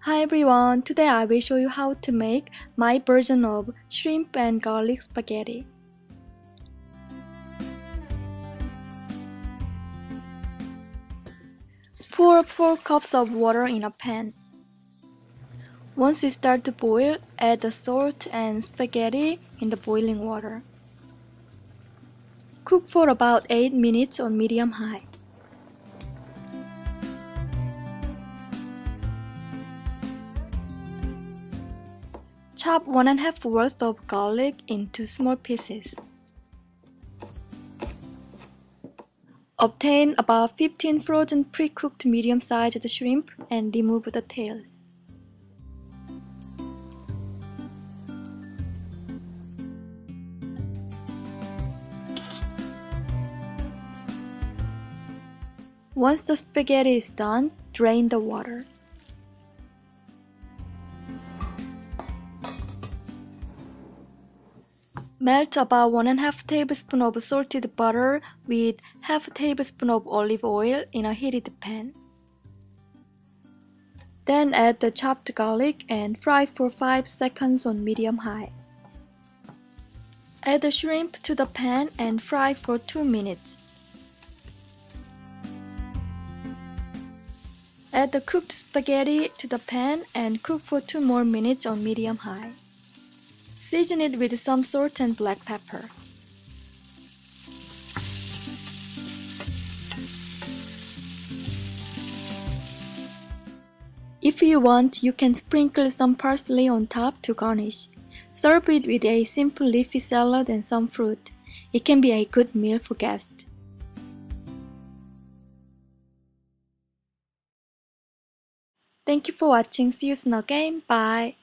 Hi everyone, today I will show you how to make my version of shrimp and garlic spaghetti. Pour 4 cups of water in a pan. Once it starts to boil, add the salt and spaghetti in the boiling water. Cook for about 8 minutes on medium-high. Chop 1½ worth of garlic into small pieces. Obtain about 15 frozen pre-cooked medium-sized shrimp and remove the tails. Once the spaghetti is done, drain the water. Melt about 1½ tablespoon of salted butter with ½ tablespoon of olive oil in a heated pan. Then add the chopped garlic and fry for 5 seconds on medium-high. Add the shrimp to the pan and fry for 2 minutes. Add the cooked spaghetti to the pan and cook for 2 more minutes on medium-high. Season it with some salt and black pepper. If you want, you can sprinkle some parsley on top to garnish. Serve it with a simple leafy salad and some fruit. It can be a good meal for guests. Thank you for watching. See you soon again. Bye.